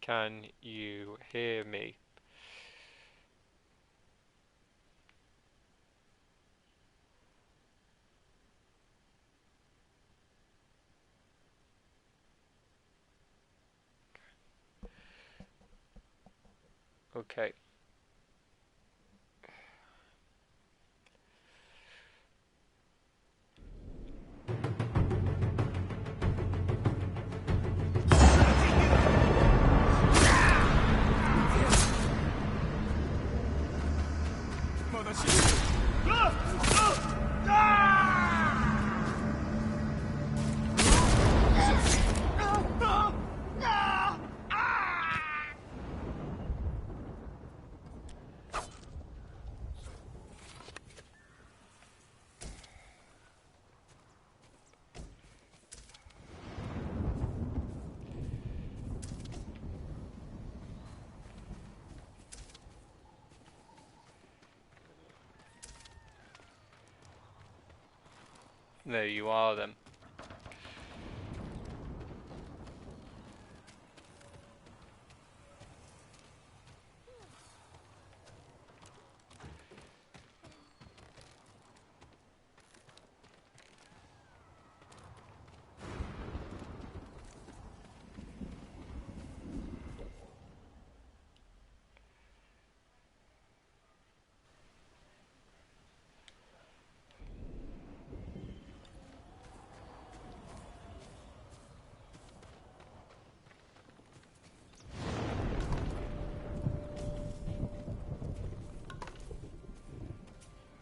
Can you hear me? Okay. There you are then.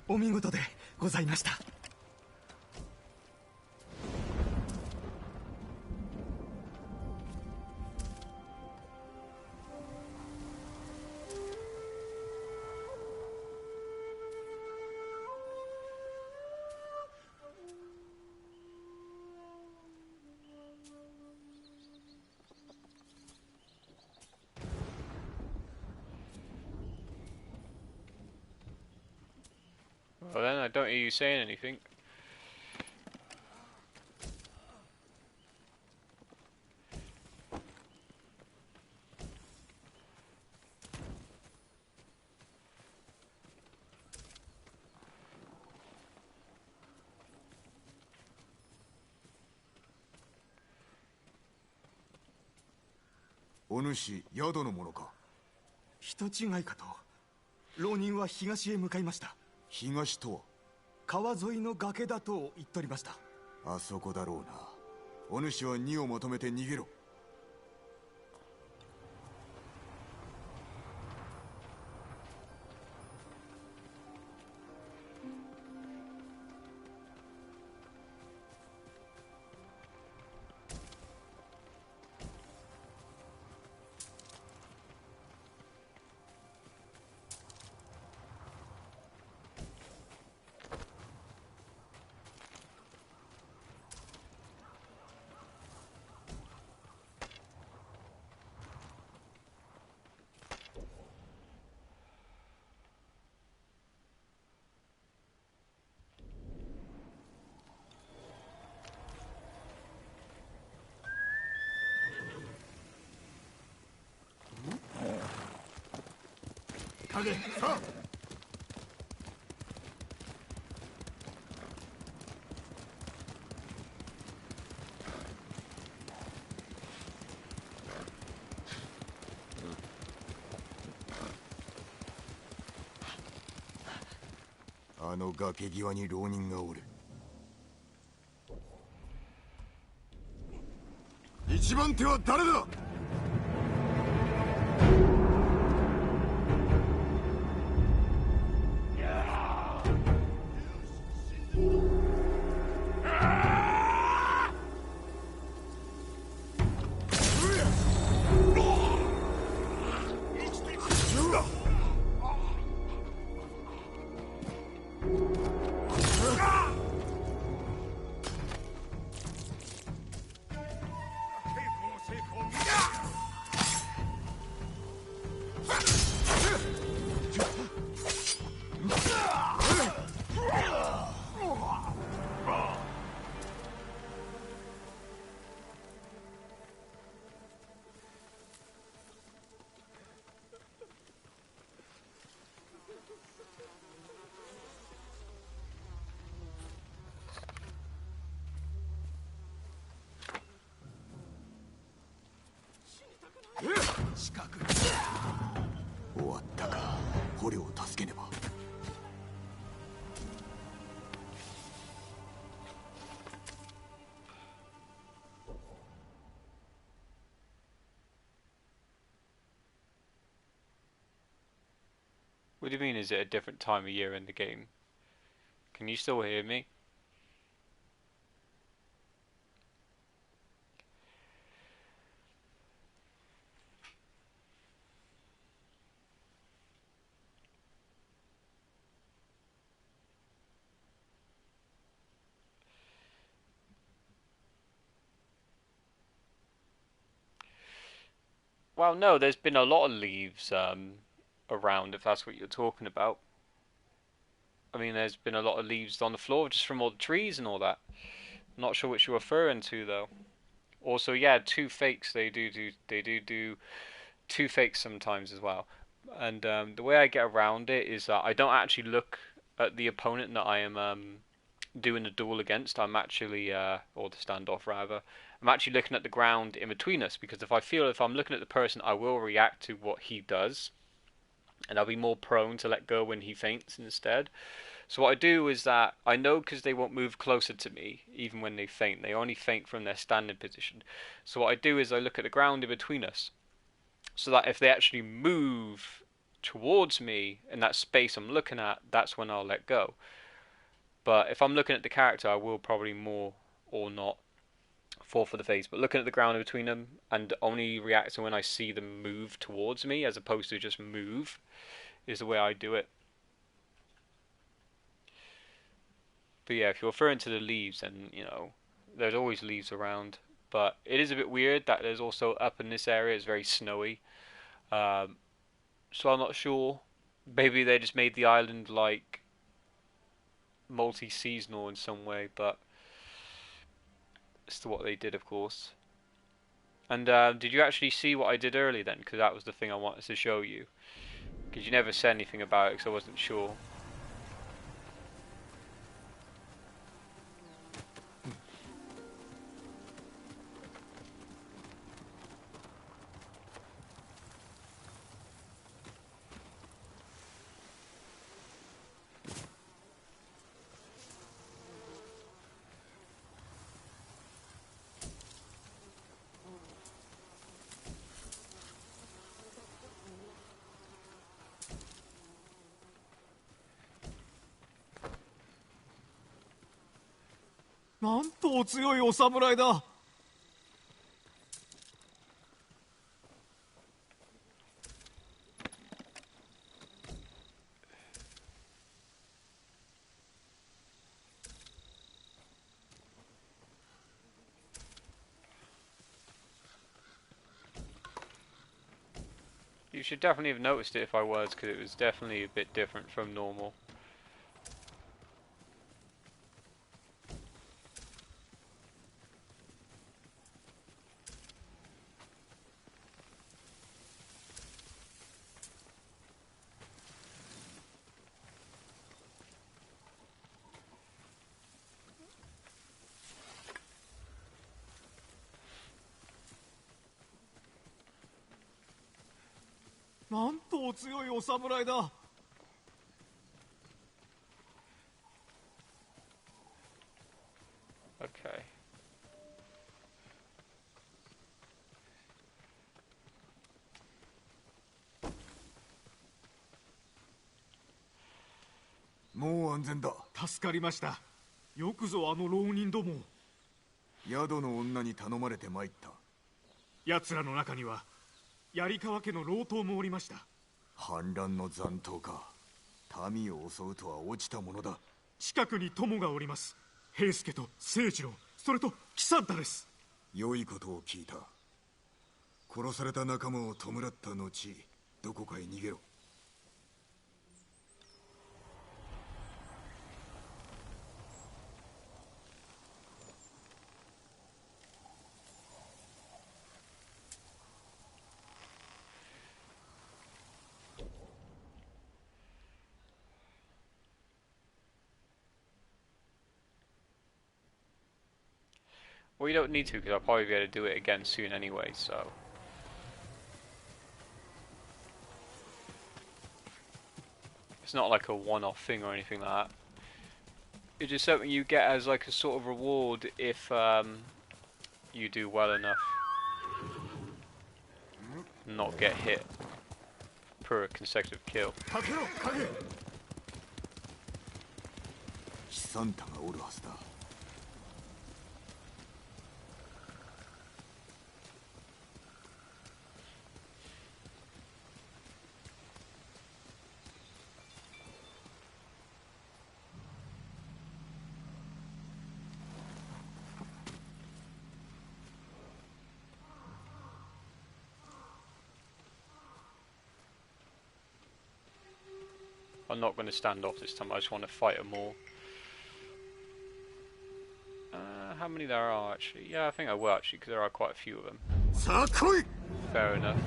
お見事でございました。Well then, I don't hear you saying anything.お主、宿の者か。人違いかと。浪人は東へ向かいました。東とは川沿いの崖だと言っておりました。あそこだろうな。お主は荷をまとめて逃げろ。影、さあ。あの崖際に浪人がおる。一番手は誰だ。近く。終わったか。捕虜を助けねば。What do you mean, is it a different time of year in the game? Can you still hear me? Well, no, there's been a lot of leaves around, if that's what you're talking about. I mean, there's been a lot of leaves on the floor just from all the trees and all that. I'm not sure what you're referring to, though. Also, yeah, two fakes. They do two fakes sometimes as well. And the way I get around it is that I don't actually look at the opponent that I am doing the duel against. I'm actually, or the standoff rather. I'm actually looking at the ground in between us, because if I feel if I'm looking at the person, I will react to what he does, and I'll be more prone to let go when he faints instead. So what I do is that I know, because they won't move closer to me even when they faint. They only faint from their standing position. So what I do is I look at the ground in between us, so that if they actually move towards me in that space I'm looking at, that's when I'll let go. But if I'm looking at the character, I will probably more or not fall for the face. But looking at the ground in between them and only reacting when I see them move towards me, as opposed to just move, is the way I do it. But yeah, if you're referring to the leaves, then there's always leaves around. But it is a bit weird that there's also up in this area. It's very snowy. Um, so I'm not sure. Maybe they just made the island like multi-seasonal in some way, but it's what they did, of course. And did you actually see what I did earlier then? Because that was the thing I wanted to show you. Because you never said anything about it, because I wasn't sure.なんとお強いお侍だ。You should definitely have noticed it if I was, because it was definitely a bit different from normal.なんとお強いお侍だ。Okay. もう安全だ。助かりました。よくぞあの浪人どもを。宿の女に頼まれて参った。奴らの中には槍川家の老頭もおりました。反乱の残党か。民を襲うとは落ちたものだ。近くに友がおります。平助と清次郎、それと喜三太です。良いことを聞いた。殺された仲間を弔った後、どこかへ逃げろ。Well, you don't need to, because I'll probably be able to do it again soon anyway, so. It's not like a one-off thing or anything like that. It's just something you get as like a sort of reward if you do well enough. Not get hit per consecutive kill. キサンタがおるはずだ。I'm not going to stand off this time, I just want to fight them all. How many there are actually? Yeah, I think I will actually, because there are quite a few of them. Fair enough.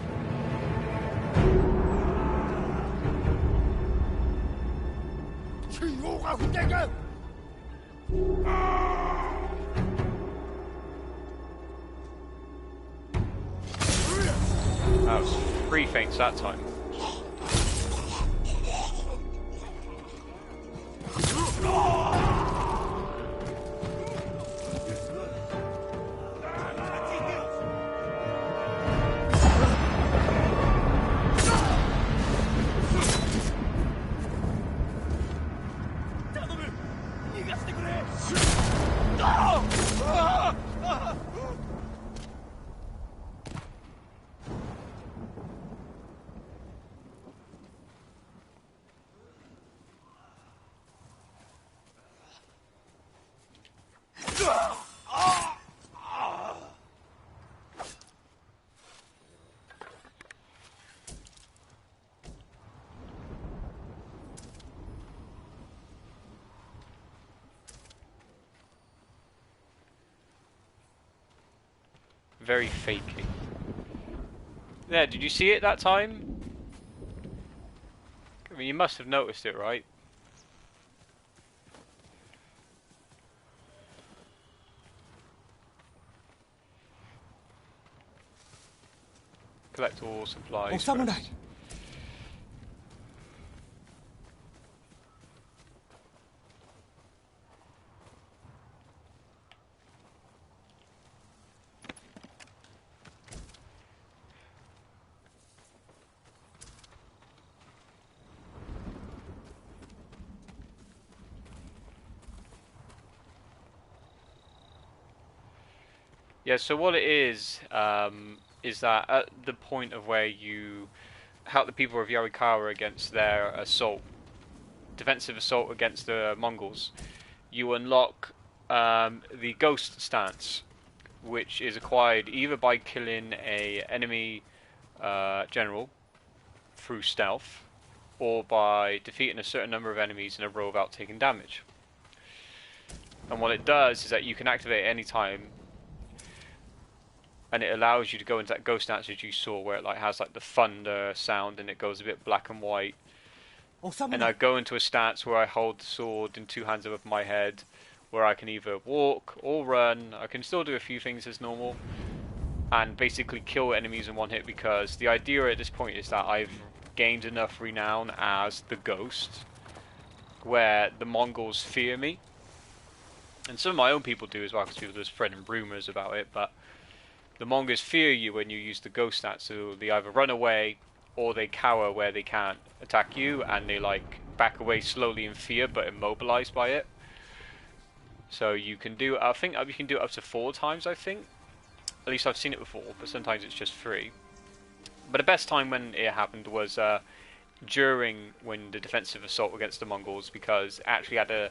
That was 3 feints that time. Very fakey. There, did you see it that time? I mean, you must have noticed it, right? Collect all supplies. Samurai. Yeah, so what it is that at the point of where you help the people of Yarikawa against their assault, defensive assault against the Mongols, you unlock the Ghost stance, which is acquired either by killing a enemy general through stealth, or by defeating a certain number of enemies in a row without taking damage. And what it does is that you can activate it any time, and it allows you to go into that ghost stance as you saw, where it like has like the thunder sound and it goes a bit black and white. And I go into a stance where I hold the sword in 2 hands above my head, where I can either walk or run. I can still do a few things as normal, and basically kill enemies in one hit, because the idea at this point is that I've gained enough renown as the ghost where the Mongols fear me. And some of my own people do as well, because people are spreading rumours about it, but the Mongols fear you when you use the ghost stat, so they either run away or they cower where they can't attack you, and they like back away slowly in fear but immobilized by it. So you can do, I think you can do it up to 4 times, I think. At least I've seen it before, but sometimes it's just 3. But the best time when it happened was during when the defensive assault against the Mongols, because it actually had a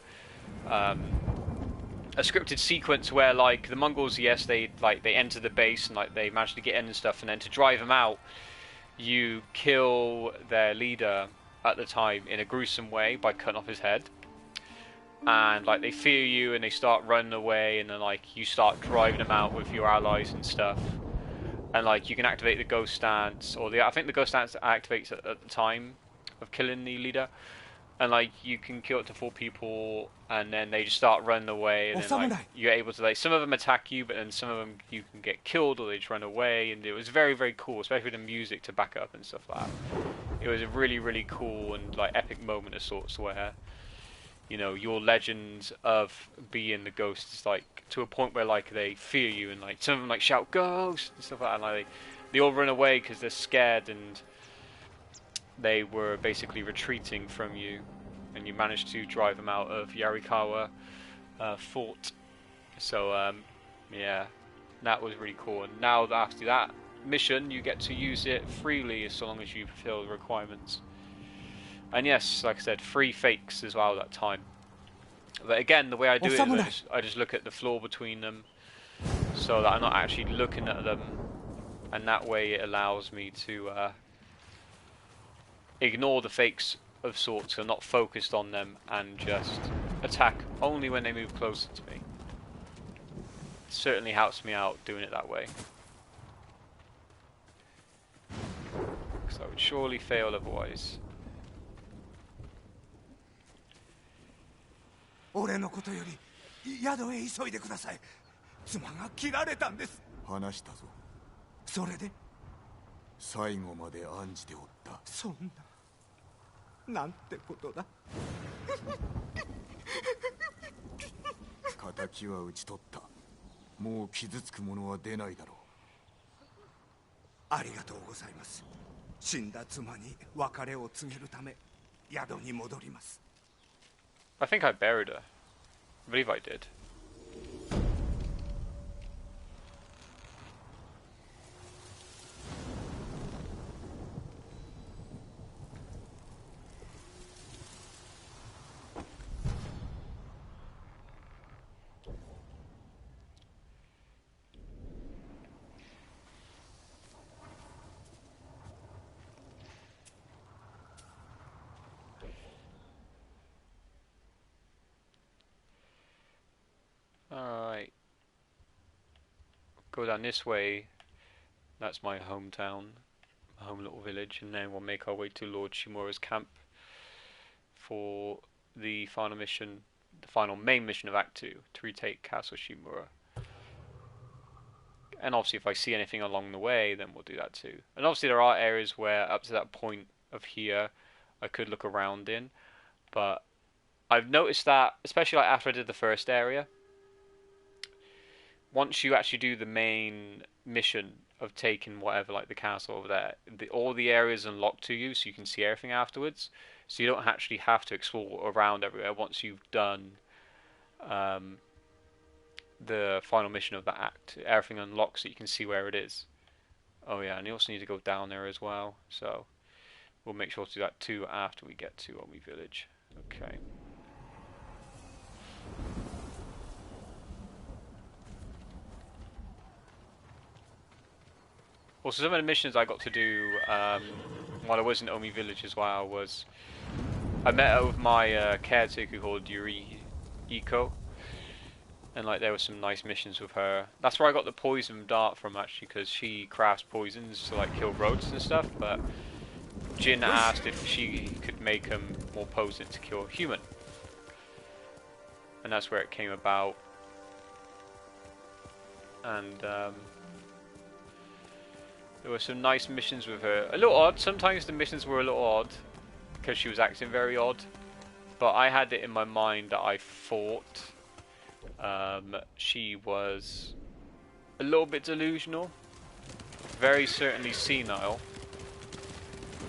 scripted sequence where like the Mongols, yes, they enter the base and like they manage to get in and stuff, and then to drive them out, you kill their leader at the time in a gruesome way by cutting off his head. And like they fear you and they start running away, and then like you start driving them out with your allies and stuff. And like you can activate the ghost stance, or I think the ghost stance activates at the time of killing the leader. And like you can kill up to 4 people, and then they just start running away, and then like, you're able to like, some of them attack you, but then some of them you can get killed or they just run away. And it was very, very cool, especially with the music to back up and stuff like that. it was a really, really cool and like epic moment of sorts where, you know, your legend of being the ghost is like to a point where like they fear you, and like some of them like shout ghost and stuff like that, and like they all run away because they're scared, and they were basically retreating from you, and you managed to drive them out of Yarikawa fort. So yeah, that was really cool. And now after that mission, you get to use it freely so long as you fulfill the requirements. And yes, like I said, 3 fakes as well that time. But again, the way I do it is I just look at the floor between them, so that I'm not actually looking at them, and that way it allows me to ignore the fakes of sorts, so not focused on them, and just attack only when they move closer to me. It certainly helps me out doing it that way. Because I would surely fail otherwise. 俺のことより宿へ急いでください。妻が切られたんです。話したぞ。それで最後まで案じておった。そんな、なんてことだ。敵は討ち取った。もう傷つくものは出ないだろう。ありがとうございます。死んだ妻に別れを告げるため宿に戻ります。 I think I buried her. I believe I did. Alright. Go down this way. That's my hometown. My home little village. And then we'll make our way to Lord Shimura's camp for the final mission, the final main mission of Act 2, to retake Castle Shimura. And obviously if I see anything along the way, then we'll do that too. And obviously there are areas where up to that point of here I could look around in. But I've noticed that, especially like after I did the first area, once you actually do the main mission of taking whatever, like the castle over there, all the areas unlock to you, so you can see everything afterwards. So you don't actually have to explore around everywhere once you've done the final mission of that act. Everything unlocks so you can see where it is. Oh yeah, and you also need to go down there as well. So we'll make sure to do that too after we get to Omi Village. Okay. Also, some of the missions I got to do while I was in Omi Village as well was I met up with my caretaker called Iko, and like there were some nice missions with her. That's where I got the poison dart from, actually, because she crafts poisons to like kill roads and stuff. But Jin asked if she could make them more potent to kill a human, and that's where it came about. And there were some nice missions with her. A little odd. Sometimes the missions were a little odd because she was acting very odd. But I had it in my mind that I thought she was a little bit delusional, very certainly senile,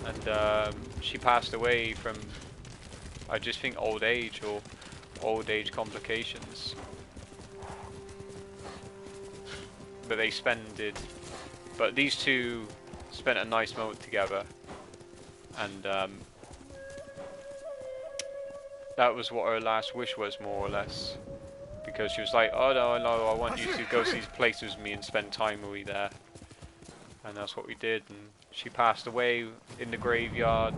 and she passed away from, I just think, old age or old age complications. But but these two spent a nice moment together, and that was what her last wish was, more or less, because she was like, oh no, I want you to go see these places with me and spend time with me there. And that's what we did, and she passed away in the graveyard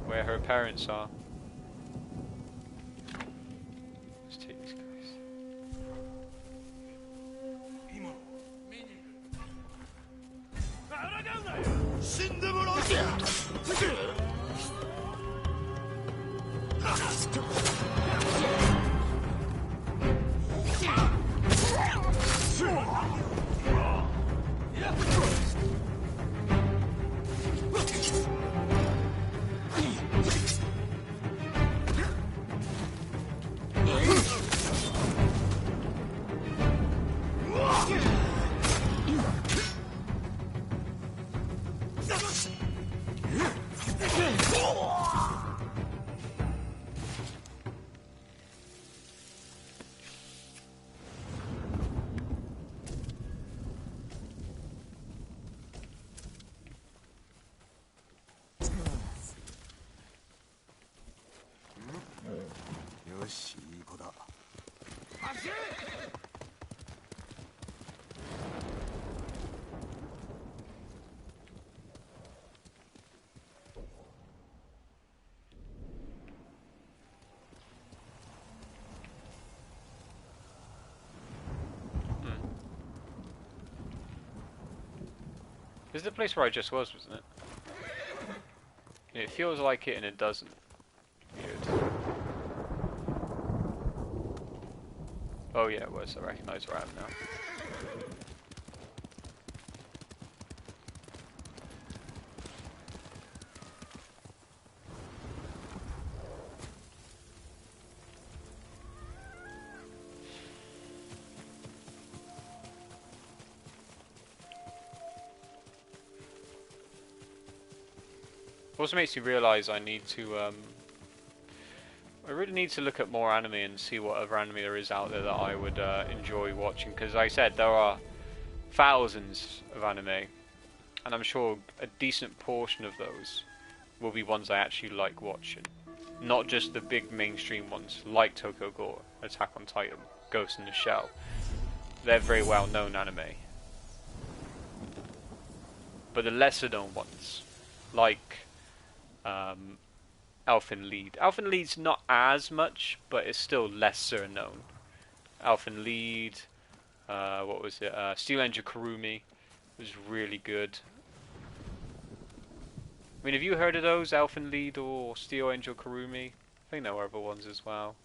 where her parents are. Let's take these guys. 死んでもらうぜ。しいい子だ。This is the place where I just was, wasn't it? It feels like it and it doesn't. Weird. Oh yeah, it was. I recognise where I am now. Also makes you realise I need to, I really need to look at more anime and see what other anime there is out there that I would enjoy watching. Because like I said, there are thousands of anime, and I'm sure a decent portion of those will be ones I actually like watching. Not just the big mainstream ones, like Tokyo Ghoul, Attack on Titan, Ghost in the Shell. They're very well known anime. But the lesser known ones, like Elfen Lied. Elfen Lied's not as much, but it's still lesser known. Elfen Lied, what was it? Steel Angel Kurumi was really good. I mean, have you heard of those? Elfen Lied or Steel Angel Kurumi? I think there were other ones as well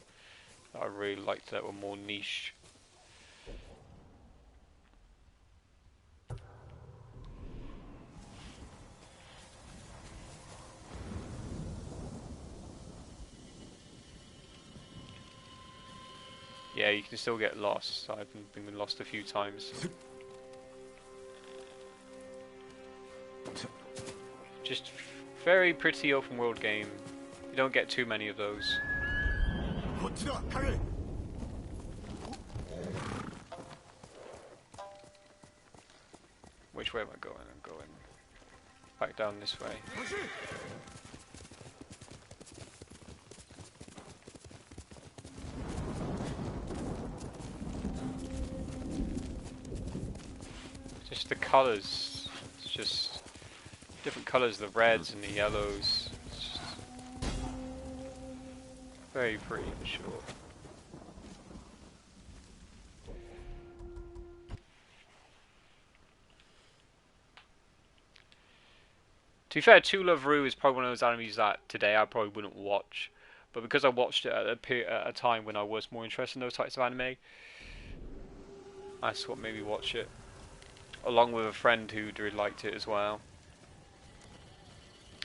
that I really liked that were more niche. Yeah, you can still get lost. I've been lost a few times. Just very pretty open world game. You don't get too many of those. Which way am I going? I'm going back down this way. Just the colours. It's just different colours, the reds and the yellows. It's just very pretty for sure. To be fair, To Love Ru is probably one of those animes that today I probably wouldn't watch. But because I watched it at a time when I was more interested in those types of anime, that's what made me watch it. Along with a friend who really liked it as well.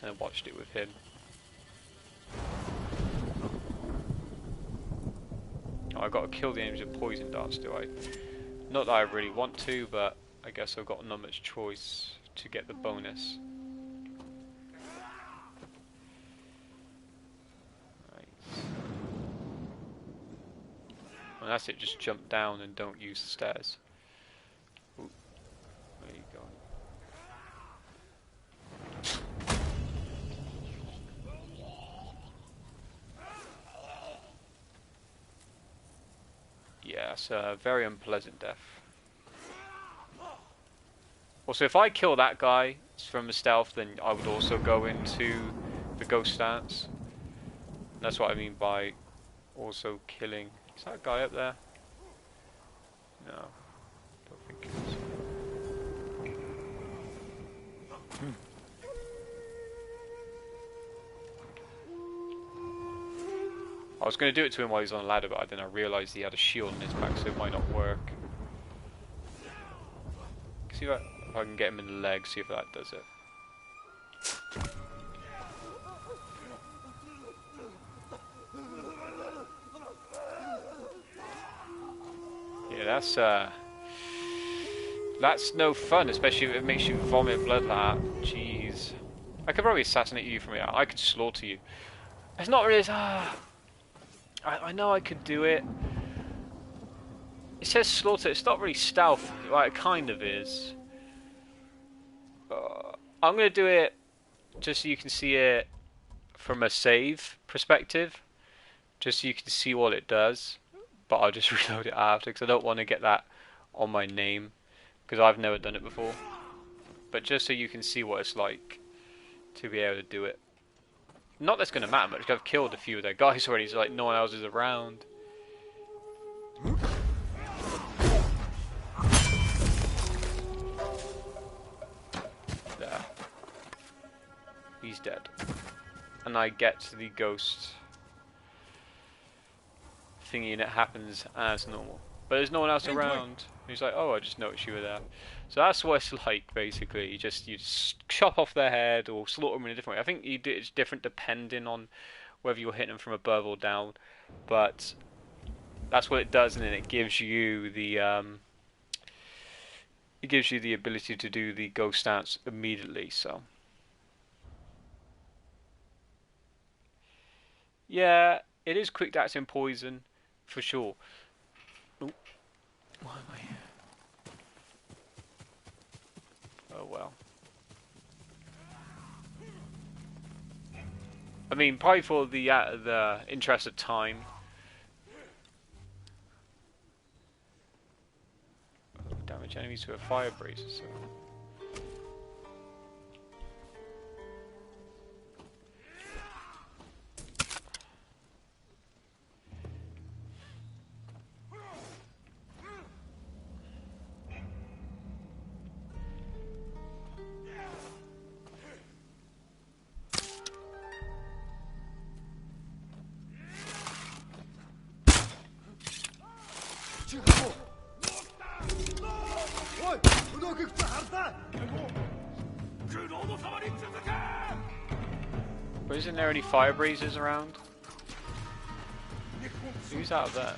And I watched it with him. Oh, I've got to kill the enemies with poison darts, do I? Not that I really want to, but I guess I've got not much choice to get the bonus. Well, that's it, just jump down and don't use the stairs. Ooh, where are you going? Yeah, it's a very unpleasant death. Also, if I kill that guy from the stealth, then I would also go into the ghost stance. That's what I mean by also killing. Is that guy up there? No, don't think it is. I was going to do it to him while he was on the ladder, but then I realised he had a shield on his back, so it might not work. See if I can get him in the leg, see if that does it. Yeah, that's no fun, especially if it makes you vomit blood like that. Jeez. I could probably assassinate you from here. I could slaughter you. It's not really... I know I could do it. It says slaughter, it's not really stealth. Well, it kind of is. I'm going to do it just so you can see it from a save perspective. just so you can see what it does. But I'll just reload it after because I don't want to get that on my name because I've never done it before. But just so you can see what it's like to be able to do it. Not that's going to matter much because I've killed a few of their guys already, so like no one else is around. There. He's dead. And I get to the ghost thingy and it happens as normal. But there's no one else around. He's like, oh, I just noticed you were there. So that's what it's like, basically. You just chop off their head or slaughter them in a different way. I think you do it's different depending on whether you're hitting them from above or down. But that's what it does, and then it gives you the ability to do the ghost dance immediately. So yeah, it is quick dancing poison for sure. Ooh. Why am I here? Oh well. I mean, probably for the interest of time. Damage enemies with a fire bracer. So. But isn't there any fire breezers around? Who's out there?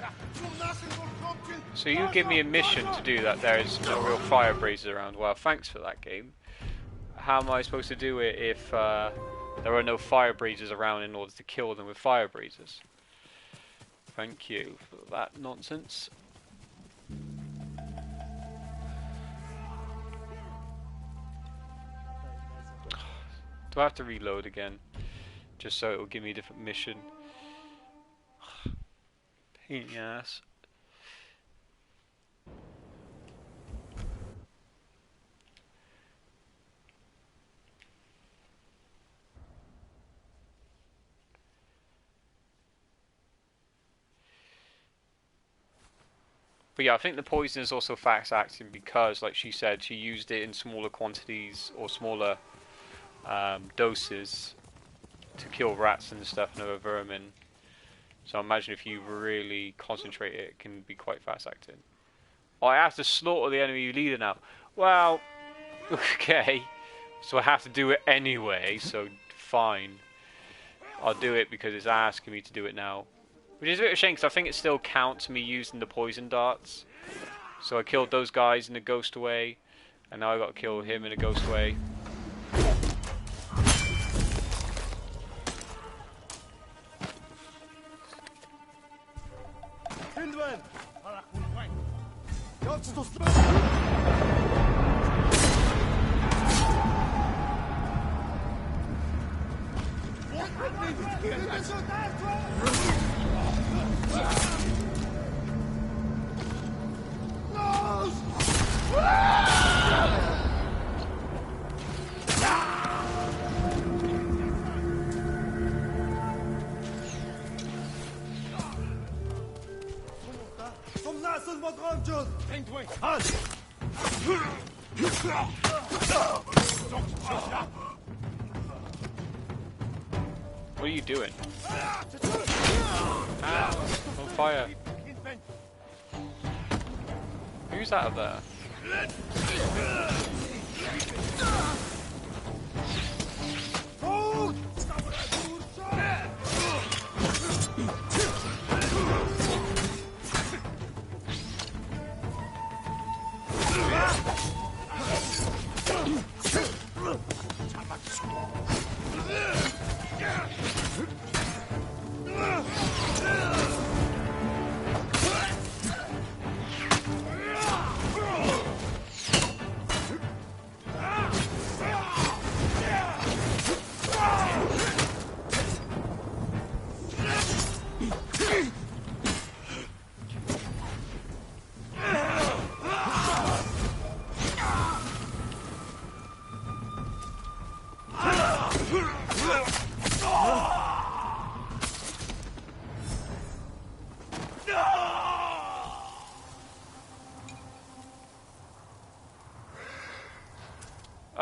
So you give me a mission to do that. There is no real fire breezers around. Well, thanks for that game. How am I supposed to do it if there are no fire breezers around in order to kill them with fire breezers? Thank you for that nonsense. Do I have to reload again? Just so it will give me a different mission. Pain in the ass. But yeah, I think the poison is also fast acting because, like she said, she used it in smaller quantities or smaller doses to kill rats and stuff and other vermin. So I imagine if you really concentrate it can be quite fast acting. Oh, I have to slaughter the enemy leader now. Well, okay. So I have to do it anyway, so fine. I'll do it because it's asking me to do it now. Which is a bit of a shame because I think it still counts me using the poison darts. So I killed those guys in the ghost way, and now I got to kill him in a ghost way. What are you doing? Ah, on fire. Who's out of there?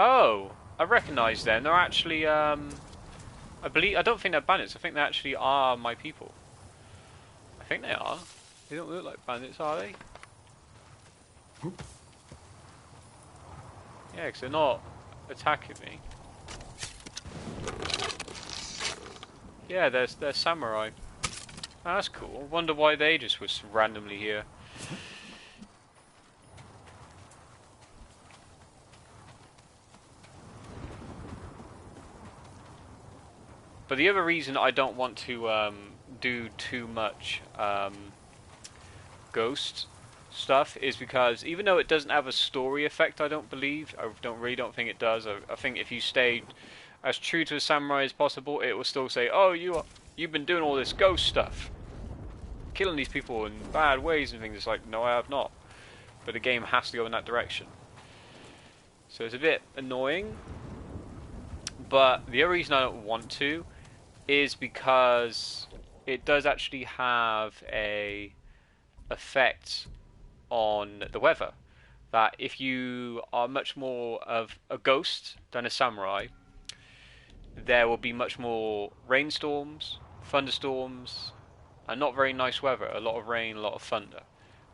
Oh, I recognise them. They're actually, I don't think they're bandits. I think they actually are my people. I think they are. They don't look like bandits, are they? Yeah, because they're not attacking me. Yeah, they're samurai. Oh, that's cool. Wonder why they just was randomly here. But the other reason I don't want to do too much ghost stuff is because even though it doesn't have a story effect, I don't believe, I don't think it does. I think if you stay as true to a samurai as possible, it will still say, "Oh, you've been doing all this ghost stuff, killing these people in bad ways and things." It's like, no, I have not. But the game has to go in that direction. So it's a bit annoying. But the other reason I don't want to is because it does actually have a effect on the weather. That if you are much more of a ghost than a samurai, there will be much more rainstorms, thunderstorms, and not very nice weather. A lot of rain, a lot of thunder,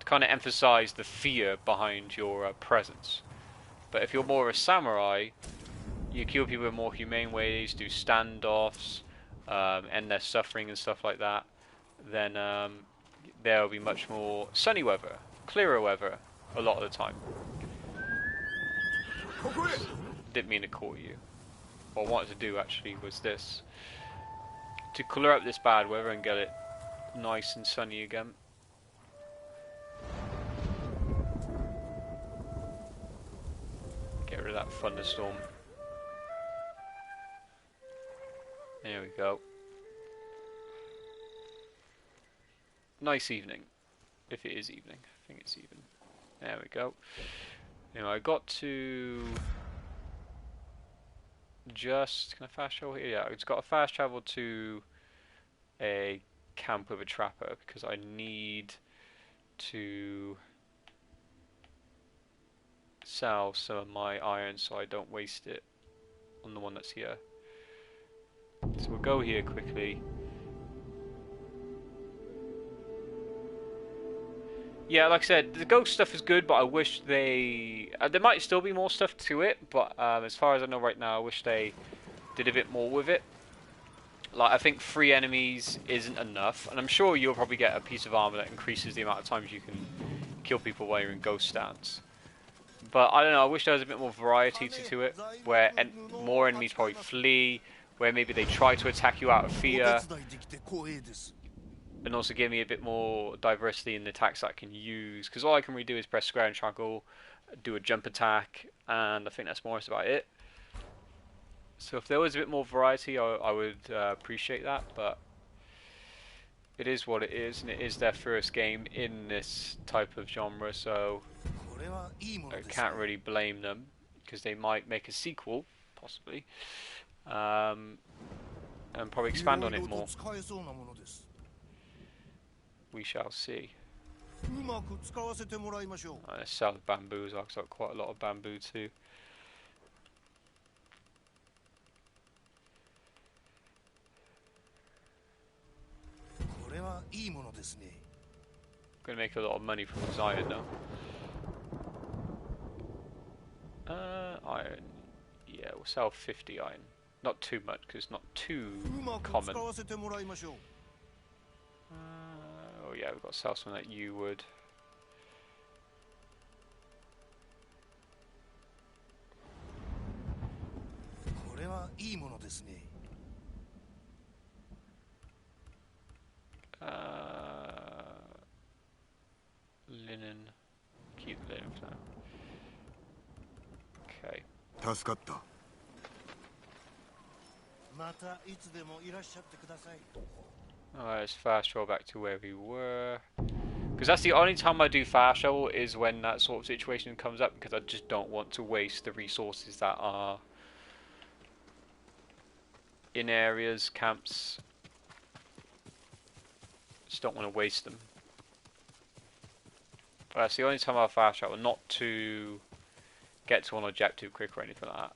to kind of emphasize the fear behind your presence. But if you're more of a samurai, you kill people in more humane ways, do standoffs, end their suffering and stuff like that, then there will be much more sunny weather, clearer weather, a lot of the time. Didn't mean to call you. What I wanted to do actually was this. To clear up this bad weather and get it nice and sunny again. Get rid of that thunderstorm. There we go. Nice evening. If it is evening. I think it's even. There we go. Anyway, I got to just... Can I fast travel here? Yeah, it's got a fast travel to a camp with a trapper because I need to sell some of my iron so I don't waste it on the one that's here. So we'll go here quickly. Yeah, like I said, the ghost stuff is good, but I wish they... there might still be more stuff to it, but as far as I know right now, I wish they did a bit more with it. Like, I think 3 enemies isn't enough, and I'm sure you'll probably get a piece of armor that increases the amount of times you can kill people while you're in ghost stance. But I don't know, I wish there was a bit more variety to it, where more enemies probably flee, where maybe they try to attack you out of fear, and also give me a bit more diversity in the attacks that I can use, because all I can really do is press square and triangle, do a jump attack, and I think that's more or less about it. So if there was a bit more variety, I would appreciate that, but it is what it is, and it is their first game in this type of genre, so I can't really blame them, because they might make a sequel, possibly, and probably expand on it more. We shall see. Let's sell the bamboo as well, because I've got quite a lot of bamboo too. Gonna make a lot of money from this iron though. Iron. Yeah, we'll sell 50 iron. Not too much, because it's not too common. Oh yeah, we've got to sell some of that yew wood. Linen. Keep the linen for now. Okay. Alright, let's fast travel back to where we were. Because that's the only time I do fast travel is when that sort of situation comes up, because I just don't want to waste the resources that are in areas, camps. Just don't want to waste them. But that's the only time I'll fast travel, not to get to an objective quick or anything like that.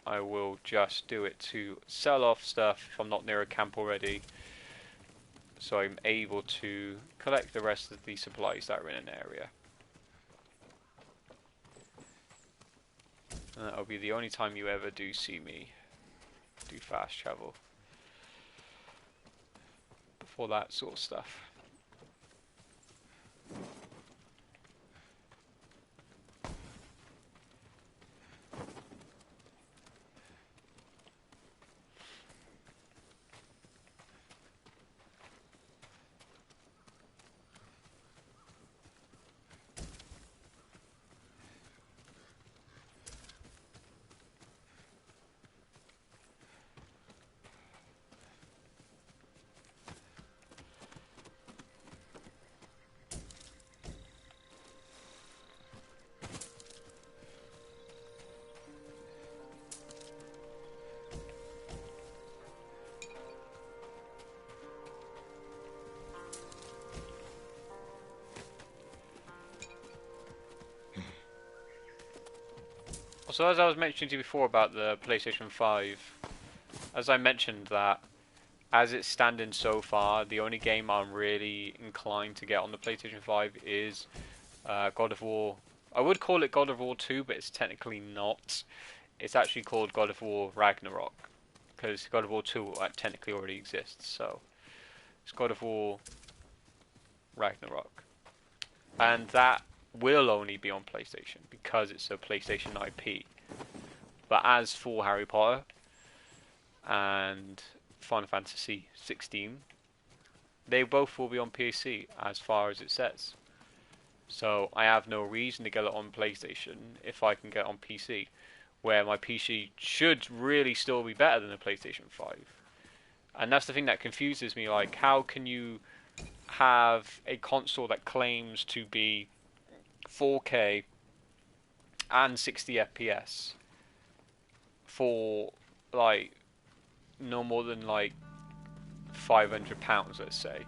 I will just do it to sell off stuff if I'm not near a camp already, so I'm able to collect the rest of the supplies that are in an area. And that'll be the only time you ever do see me do fast travel for that sort of stuff. So as I was mentioning to you before about the PlayStation 5, as I mentioned that, as it's standing so far, the only game I'm really inclined to get on the PlayStation 5 is God of War. I would call it God of War 2, but it's technically not. It's actually called God of War Ragnarok, because God of War 2 technically already exists, so it's God of War Ragnarok. And that will only be on PlayStation because it's a PlayStation IP. But as for Harry Potter and Final Fantasy 16, they both will be on PC as far as it says. So I have no reason to get it on PlayStation if I can get it on PC, where my PC should really still be better than the PlayStation 5. And that's the thing that confuses me, like how can you have a console that claims to be 4K and 60 FPS for like no more than like £500, let's say.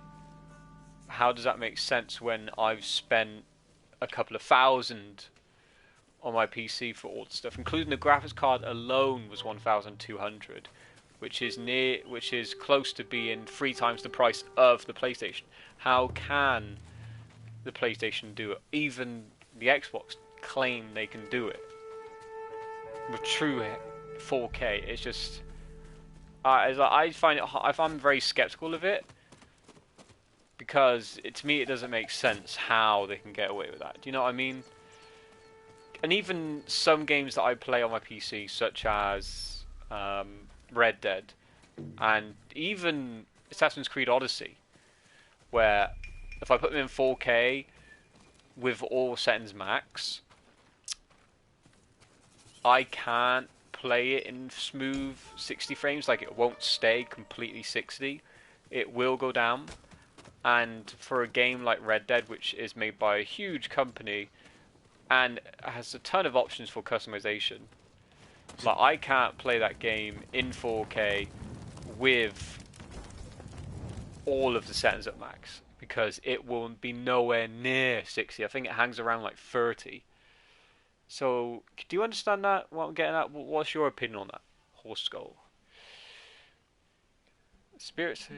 How does that make sense when I've spent a couple of thousand on my PC for all the stuff, including the graphics card alone was 1,200, which is close to being 3 times the price of the PlayStation. How can the PlayStation do it? Even the Xbox claim they can do it with true 4K. It's just I find it. I'm very skeptical of it because to me it doesn't make sense how they can get away with that. Do you know what I mean? And even some games that I play on my PC, such as Red Dead, and even Assassin's Creed Odyssey, where if I put them in 4K with all settings max, I can't play it in smooth 60 frames. Like, it won't stay completely 60. It will go down. And for a game like Red Dead, which is made by a huge company and has a ton of options for customization, like, I can't play that game in 4K with all of the settings at max because it will be nowhere near 60. I think it hangs around like 30. So, do you understand that? What I'm getting at? What's your opinion on that? Horse skull. Spirits.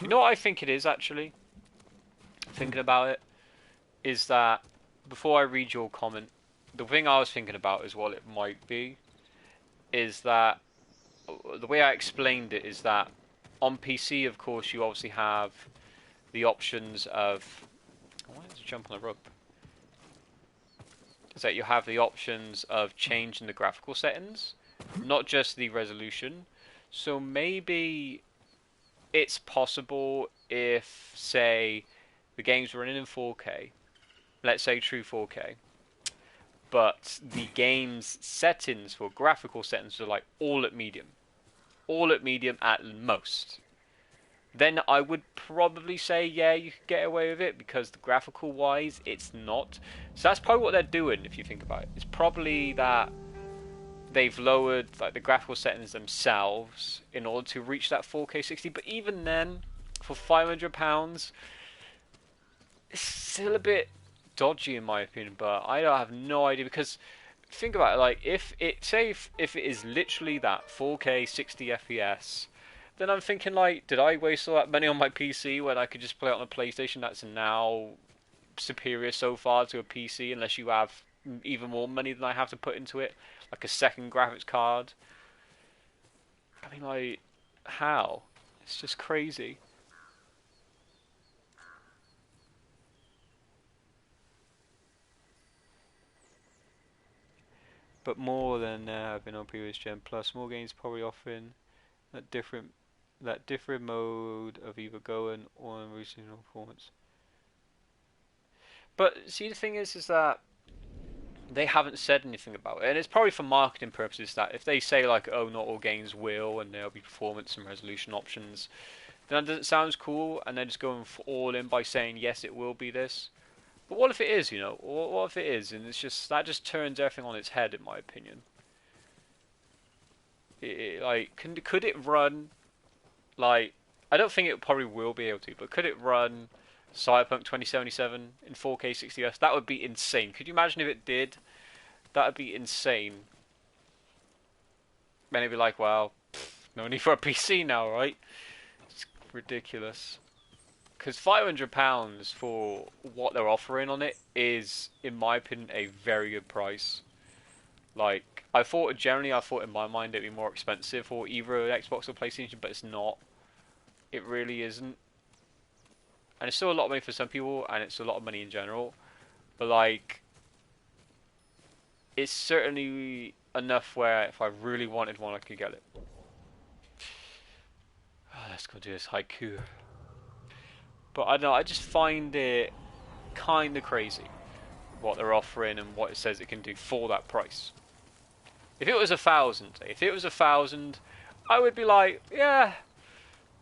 You know what I think it is, actually? Thinking about it, is that before I read your comment, the thing I was thinking about is what it might be is that the way I explained it is that on PC, of course, you obviously have the options of. Why did you jump on the rope? Is that you have the options of changing the graphical settings, not just the resolution. So maybe it's possible if, say, the game's running in 4K, let's say true 4K, but the game's settings for graphical settings are like all at medium at most. Then I would probably say, yeah, you could get away with it because the graphical wise, it's not. So that's probably what they're doing if you think about it. It's probably that they've lowered like the graphical settings themselves in order to reach that 4K 60. But even then, for £500, it's still a bit dodgy in my opinion. But I have no idea because think about it. Like if it is literally that 4K 60 FPS, then I'm thinking like, did I waste all that money on my PC when I could just play it on a PlayStation that's now superior so far to a PC unless you have even more money than I have to put into it, like a second graphics card. I mean, like, how? It's just crazy. But more than I've been on previous gen. Plus, more games probably offering that different mode of either going or in regional performance. But see, the thing is that they haven't said anything about it, and it's probably for marketing purposes that if they say like, oh, not all games will, and there'll be performance and resolution options, then that doesn't sound cool, and they're just going all in by saying yes, it will be this. But what if it is, you know? What if it is, and it's just that just turns everything on its head, in my opinion. Like, could it run like? I don't think it probably will be able to, but could it run Cyberpunk 2077 in 4K 60 FPS? That would be insane. Could you imagine if it did? That would be insane. Then it'd be like, well, no need for a PC now, right? It's ridiculous. Because £500 for what they're offering on it is, in my opinion, a very good price. Like, I thought in my mind it'd be more expensive for either Xbox or PlayStation, but it's not. It really isn't. And it's still a lot of money for some people, and it's a lot of money in general. But like, it's certainly enough where if I really wanted one, I could get it. Let's go do this haiku. But I don't know, I just find it kind of crazy what they're offering and what it says it can do for that price. If it was £1,000, I would be like, yeah,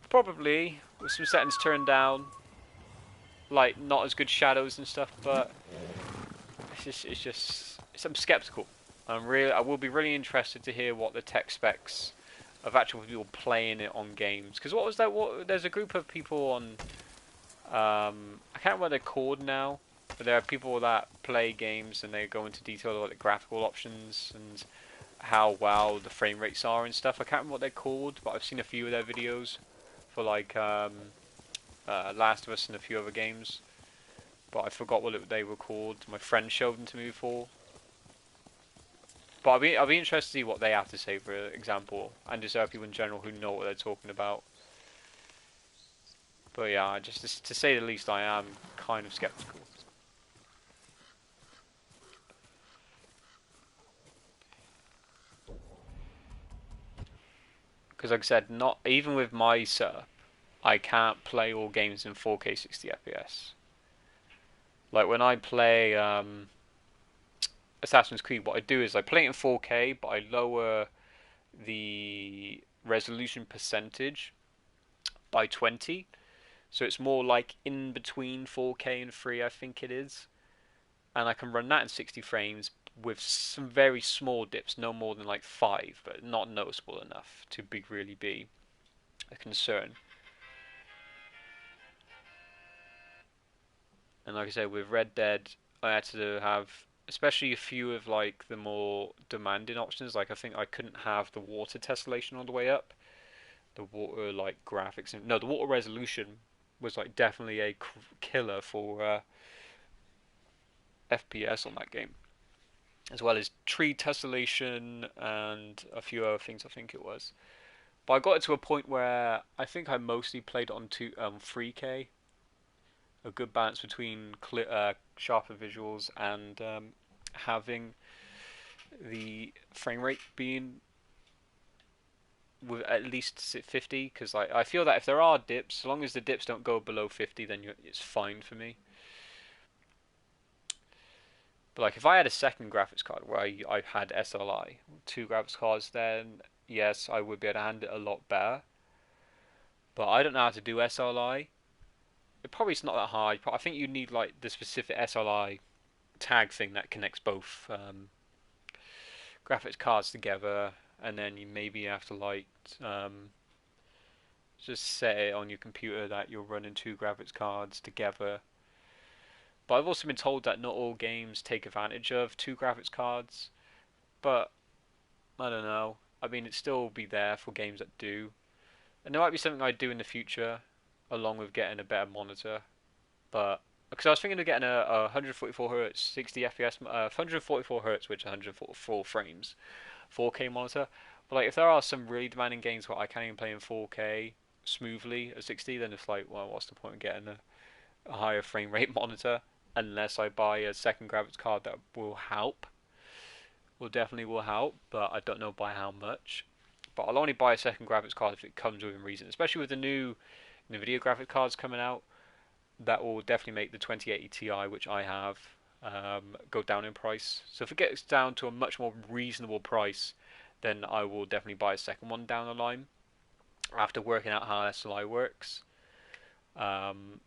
probably with some settings turned down, like not as good shadows and stuff. But I'm skeptical. I will be really interested to hear what the tech specs of actual people playing it on games. Because what was that? There's a group of people on. I can't remember what they're called now, but there are people that play games and they go into detail about the graphical options and how well the frame rates are and stuff. I can't remember what they're called, but I've seen a few of their videos for like Last of Us and a few other games. But I forgot what they were called. My friend showed them to me before. But I'll be interested to see what they have to say, for example, and just other people in general who know what they're talking about. But yeah, just to say the least, I am kind of skeptical. Because like I said, not even with my setup, I can't play all games in 4K 60 FPS. Like when I play Assassin's Creed, what I do is I play it in 4K, but I lower the resolution percentage by 20. So it's more like in between 4K and 3, I think it is. And I can run that in 60 frames with some very small dips, no more than like 5, but not noticeable enough to really be a concern. And like I said, with Red Dead, I had to have, especially a few of like the more demanding options. Like I think I couldn't have the water tessellation all the way up, the water like graphics, and no, the water resolution was like definitely a killer for FPS on that game. as well as tree tessellation and a few other things I think it was. But I got it to a point where I think I mostly played on 3K, a good balance between sharper visuals and having the frame rate being with at least 50. Because like I feel that if there are dips, as long as the dips don't go below 50, then it's fine for me. But like if I had a second graphics card where I had SLI, two graphics cards, then yes, I would be able to handle it a lot better. But I don't know how to do SLI. It probably is not that hard. I think you need like the specific SLI tag thing that connects both graphics cards together, and then you maybe have to like just set it on your computer that you're running two graphics cards together. But I've also been told that not all games take advantage of two graphics cards. But I don't know. I mean, it'd still be there for games that do. And there might be something I'd do in the future, along with getting a better monitor. But because I was thinking of getting a 144 hertz, 60 FPS, 144 hertz, which is 144 frames, 4K monitor. But like, if there are some really demanding games where I can't even play in 4K smoothly at 60, then it's like, well, what's the point of getting a higher frame rate monitor? Unless I buy a second graphics card that will help, will definitely will help, but I don't know by how much. But I'll only buy a second graphics card if it comes within reason, especially with the new NVIDIA graphic cards coming out. That will definitely make the 2080 Ti, which I have, go down in price. So if it gets down to a much more reasonable price, then I will definitely buy a second one down the line after working out how SLI works. Um,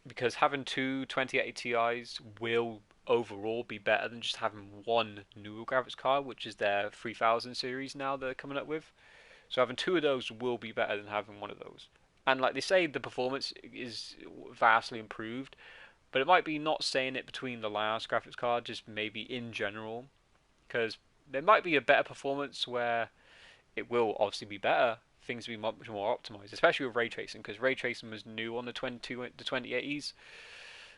because having two 2080 Ti's will overall be better than just having one newer graphics card, which is their 3000 series now they're coming up with. So having two of those will be better than having one of those. And like they say, the performance is vastly improved, but it might be not saying it between the last graphics card, just maybe in general, because there might be a better performance where it will obviously be better. Things will be much more optimized, especially with ray tracing, because ray tracing was new on the 2080s,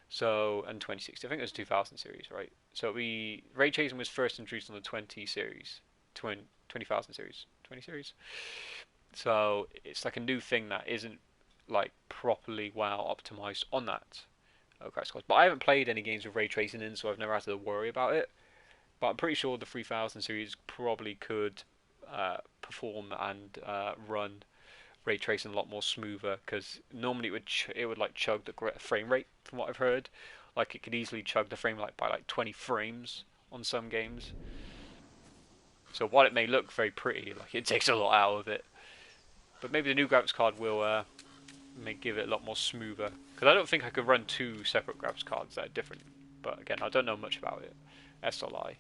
so and 2060. I think it was 2000 series, right? So ray tracing was first introduced on the 20 series, 20,000 series, 20 series. So it's like a new thing that isn't like properly well optimized on that graphics card. But I haven't played any games with ray tracing in, so I've never had to worry about it. But I'm pretty sure the 3000 series probably could perform and run ray tracing a lot more smoother, because normally it would like chug the frame rate from what I've heard. Like it could easily chug the frame rate by like 20 frames on some games. So while it may look very pretty, like it takes a lot out of it. But maybe the new graphics card will may give it a lot more smoother. Because I don't think I could run two separate graphics cards that are different. But again, I don't know much about it. SLI.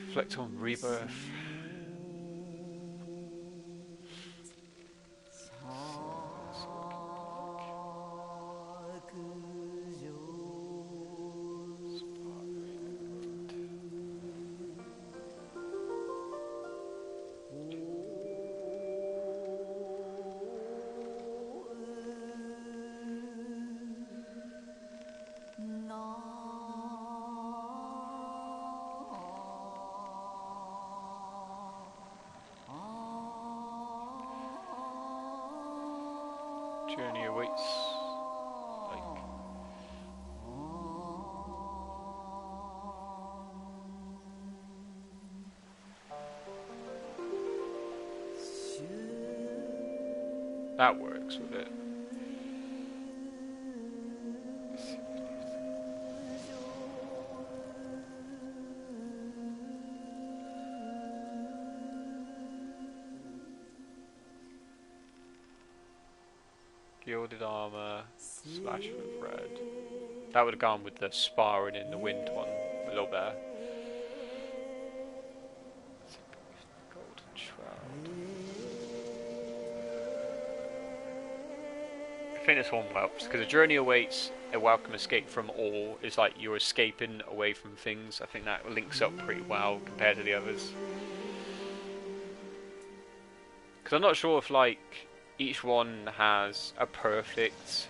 Reflect on Rebirth. Journey awaits. Like. That works with it. Gilded armor, slash with red. That would have gone with the sparring in the wind one a little better. Golden shroud. I think this one helps because a journey awaits a welcome escape from all. It's like you're escaping away from things. I think that links up pretty well compared to the others. Because I'm not sure if like each one has a perfect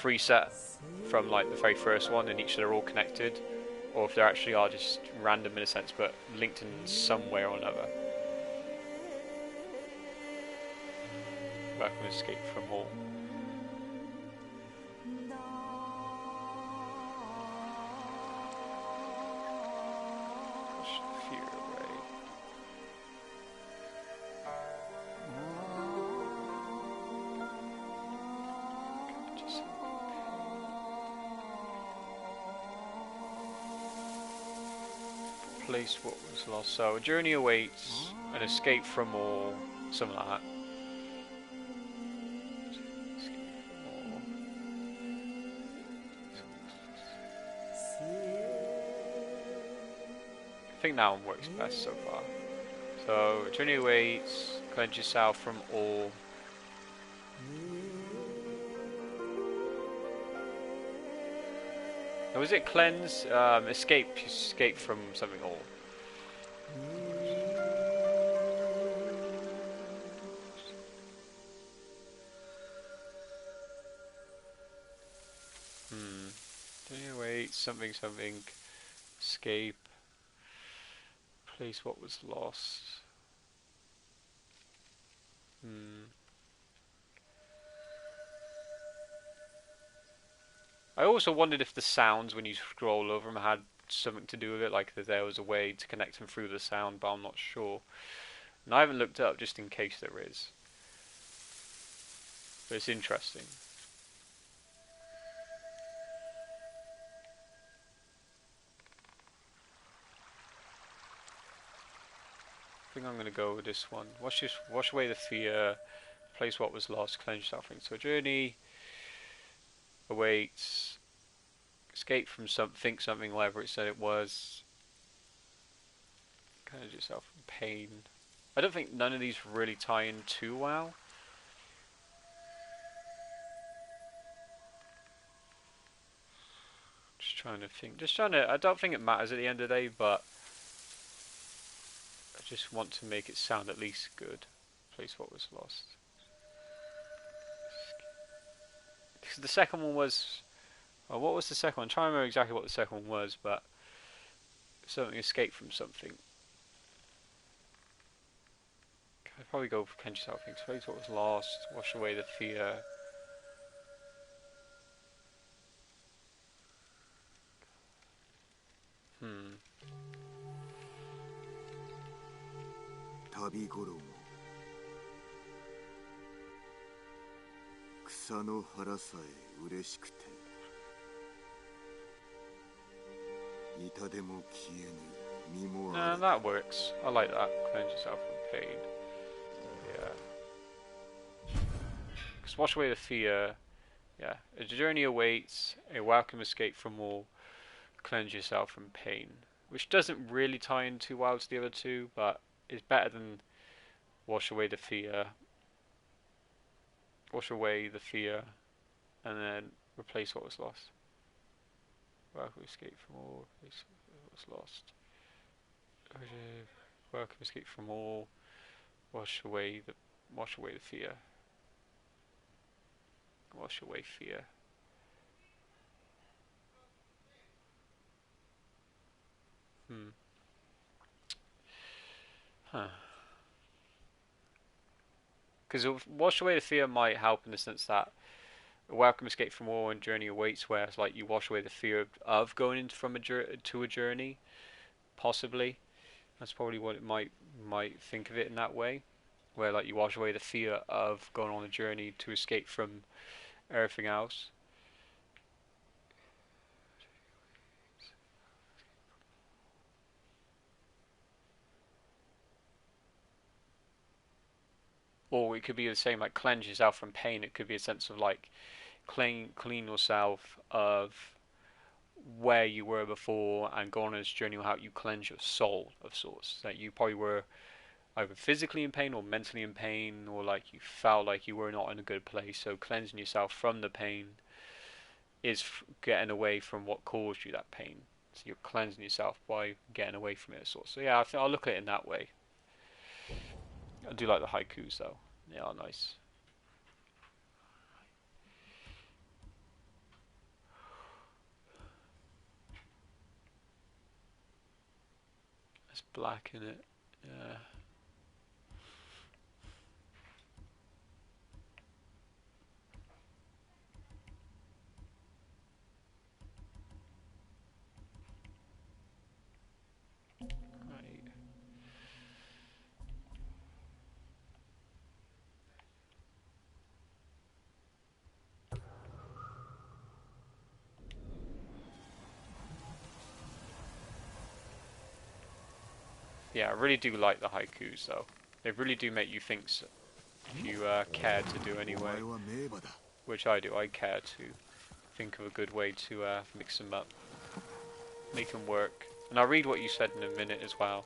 three set from like the very first one, and each they're all connected, or if they actually are just random in a sense, but linked in some way or another. Back and escape from all. Push the fear away. Just place what was lost. So a journey awaits, an escape from all, something like that. I think that one works best so far. So, journey awaits, cleanse yourself from all. Now, was it cleanse? Escape from something all. Journey awaits, something, escape. Place what was lost. I also wondered if the sounds when you scroll over them had something to do with it, like that there was a way to connect them through the sound, but I'm not sure. And I haven't looked it up just in case there is. But it's interesting. I think I'm going to go with this one. Wash away the fear. Place what was lost. Cleanse yourself. So a journey awaits. Escape from something, whatever it said it was. Cleanse yourself from pain. I don't think none of these really tie in too well. Just trying to think. I don't think it matters at the end of the day, but I just want to make it sound at least good. Place what was lost. Because the second one was... Well, what was the second one? I'm trying to remember exactly what the second one was, but... Something escaped from something. I'd probably go for cleanse yourself. Place what was lost. Wash away the fear. Hmm. 旅衣草の腹さえ嬉しくて痛でも消えぬ身もあ Nah, that works. I like that. Cleanse yourself from pain. Yeah. Because wash away the fear. Yeah. A journey awaits. A welcome escape from all. Cleanse yourself from pain. Which doesn't really tie in too well to the other two, but it's better than wash away the fear. Wash away the fear. And then replace what was lost. Welcome escape from all. Replace what was lost. Welcome escape from all. Wash away the fear. Wash away fear. Huh. Because wash away the fear might help in the sense that welcome escape from war and journey awaits, where it's like you wash away the fear of going into to a journey, possibly. That's probably what it might think of it in that way, where like you wash away the fear of going on a journey to escape from everything else. Or it could be the same, like cleanse yourself from pain. It could be a sense of like clean yourself of where you were before and go on this journey will help you cleanse your soul of sorts. That you probably were either physically in pain or mentally in pain, or like you felt like you were not in a good place. So cleansing yourself from the pain is getting away from what caused you that pain. So you're cleansing yourself by getting away from it. So yeah, I think I'll look at it in that way. I do like the haikus though. They are nice. It's black in it. Yeah. Right. Yeah, I really do like the haikus though. They really do make you think so, if you care to do anyway. Which I do. I care to think of a good way to mix them up, make them work. And I'll read what you said in a minute as well.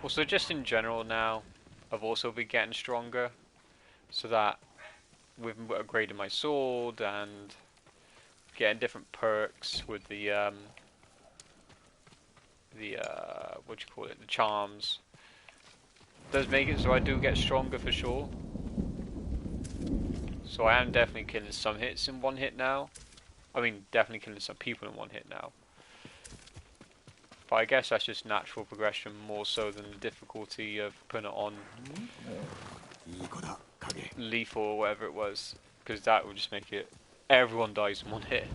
Also, just in general now, I've also been getting stronger, so that with upgrading my sword and getting different perks with the what do you call it, the charms, does make it so I do get stronger for sure. So I am definitely killing some hits in one hit now. I mean, definitely killing some people in one hit now. But I guess that's just natural progression more so than the difficulty of putting it on lethal or whatever it was, because that would just make it everyone dies in one hit.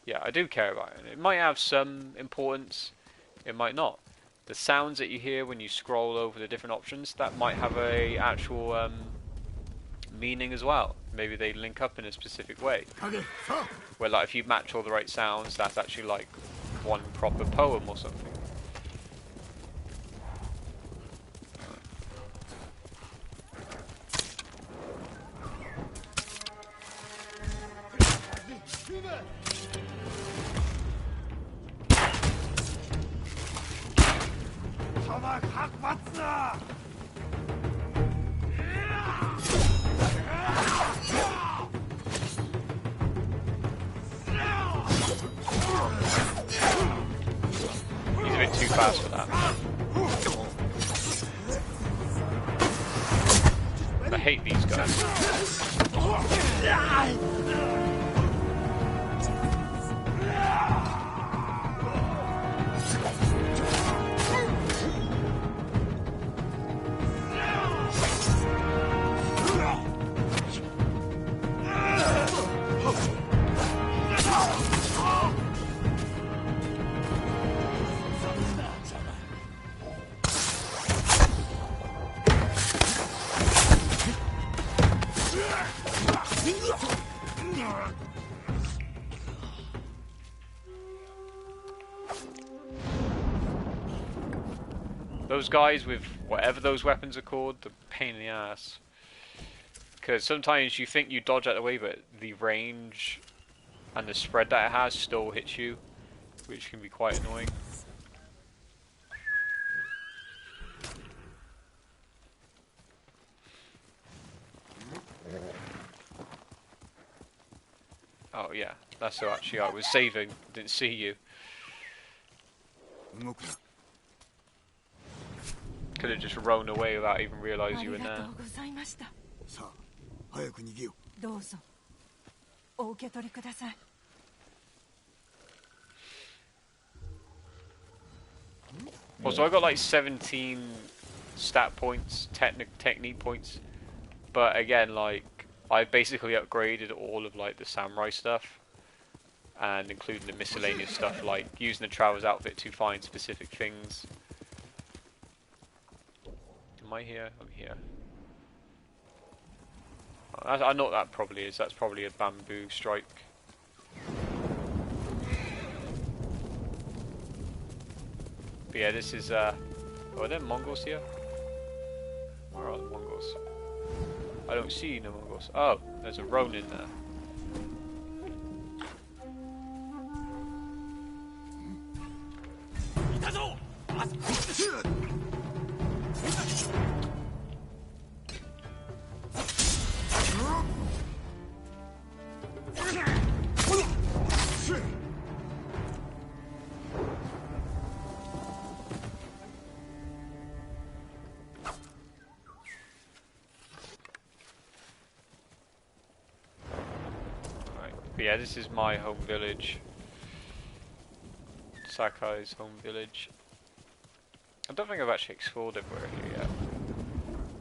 Yeah, I do care about it. It might have some importance, it might not. The sounds that you hear when you scroll over the different options, that might have a actual meaning as well. Maybe they link up in a specific way. Where like if you match all the right sounds, that's actually like one proper poem or something. He's a bit too fast for that. I hate these guys. Those guys with whatever those weapons are called, the pain in the ass. Because sometimes you think you dodge out of the way, but the range and the spread that it has still hits you, which can be quite annoying. Oh yeah, that's who actually I was saving, didn't see you. Could have just rolled away without even realising you were there. Also, I got like 17 stat points, technique points, but again, like I basically upgraded all of like the samurai stuff, and including the miscellaneous stuff like using the traveler's outfit to find specific things. Am I here? I'm here. I know what that probably is. That's probably a bamboo strike. But yeah, this is oh, are there Mongols here? Where are the Mongols? I don't see no Mongols. Oh, there's a Ronin there. But yeah, this is my home village. Sakai's home village. I don't think I've actually explored everywhere here yet.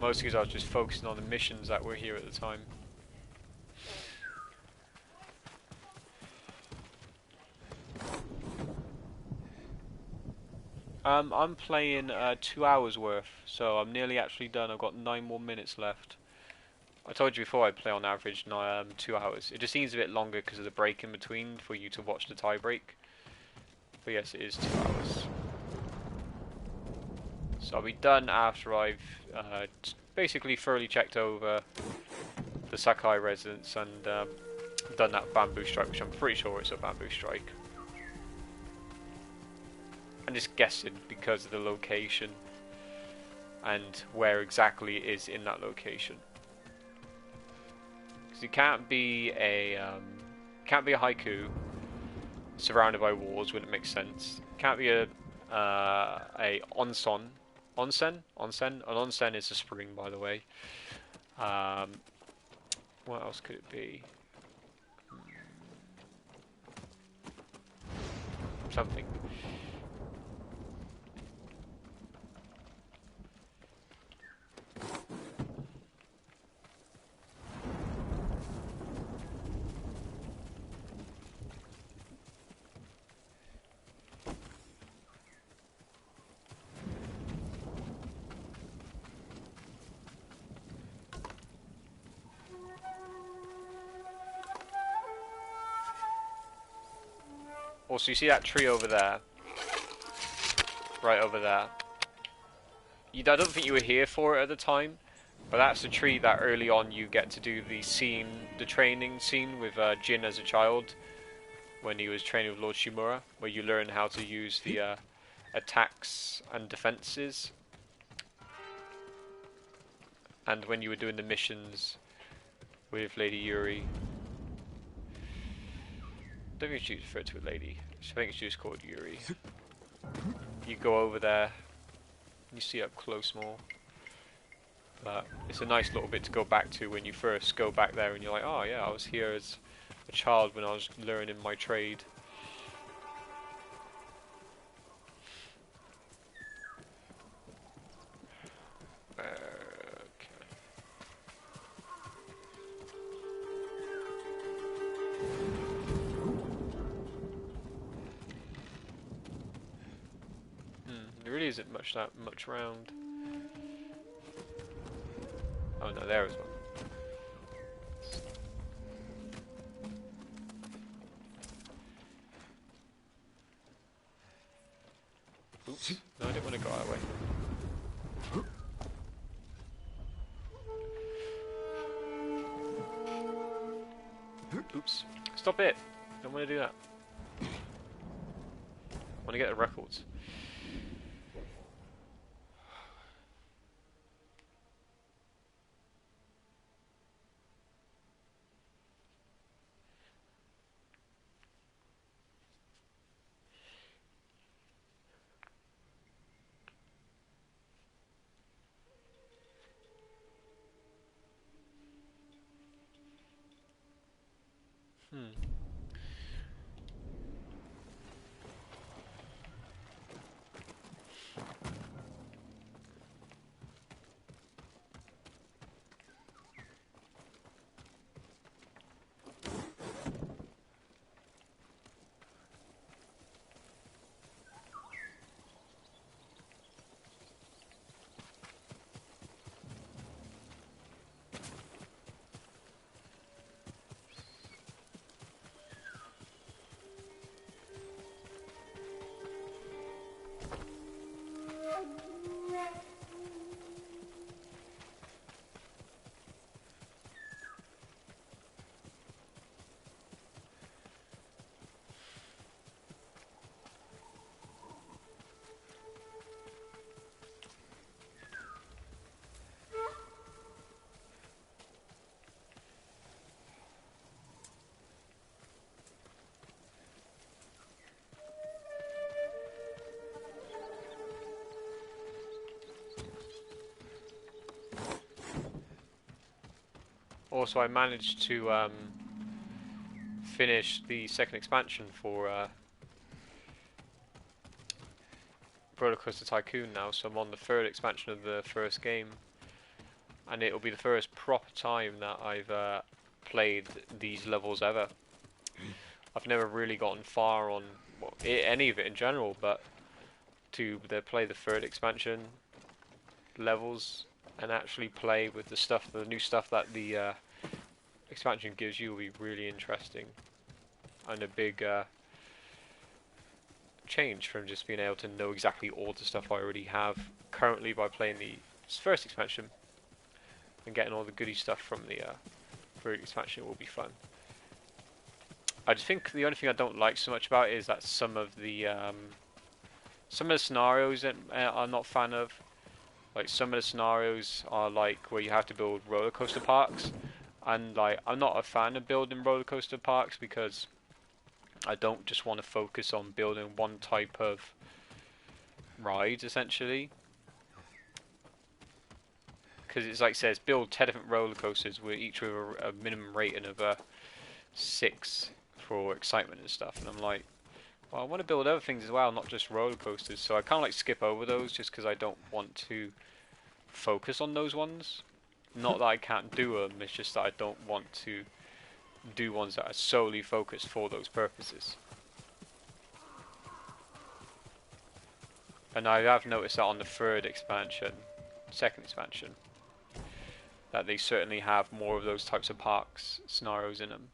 Mostly because I was just focusing on the missions that were here at the time. I'm playing 2 hours worth, so I'm nearly actually done. I've got 9 more minutes left. I told you before I play on average 2 hours. It just seems a bit longer because of the break in between for you to watch the tie break. But yes, it is 2 hours. So I'll be done after I've basically thoroughly checked over the Sakai residence and done that bamboo strike, which I'm pretty sure it's a bamboo strike. I'm just guessing because of the location and where exactly it is in that location. Because it can't be a haiku surrounded by walls. Wouldn't make sense. Can't be a onsen. Onsen? Onsen? An onsen is a spring, by the way. What else could it be? Something. Also, you see that tree over there? Right over there. I don't think you were here for it at the time, but that's the tree that early on you get to do the scene, the training scene with Jin as a child, when he was training with Lord Shimura, where you learn how to use the attacks and defenses. And when you were doing the missions with Lady Yuri. I don't think she referred to a lady. I think she was called Yuri. You go over there, you see up close more. But it's a nice little bit to go back to when you first go back there and you're like, oh yeah, I was here as a child when I was learning my trade. There really isn't that much round. Oh no, there is one. Oops. No, I didn't want to go that way. Oops. Stop it! Don't want to do that. I want to get the records. Also, I managed to finish the second expansion for Roller Coaster Tycoon now, so I'm on the third expansion of the first game, and it'll be the first proper time that I've played these levels ever. I've never really gotten far on any of it in general, but to play the third expansion levels and actually play with the new stuff that the expansion gives you will be really interesting, and a big change from just being able to know exactly all the stuff I already have currently by playing the first expansion, and getting all the goody stuff from the third expansion will be fun. I just think the only thing I don't like so much about it is that some of the scenarios that I'm not a fan of. Like, some of the scenarios are like where you have to build roller coaster parks, and like I'm not a fan of building roller coaster parks because I don't just want to focus on building one type of ride essentially. Because it's like it says, build 10 different roller coasters with each with a minimum rating of 6 for excitement and stuff, and I'm like, well, I want to build other things as well, not just roller coasters. So I kind of like skip over those just because I don't want to focus on those ones. Not that I can't do them, it's just that I don't want to do ones that are solely focused for those purposes. And I have noticed that on the second expansion, that they certainly have more of those types of parks scenarios in them.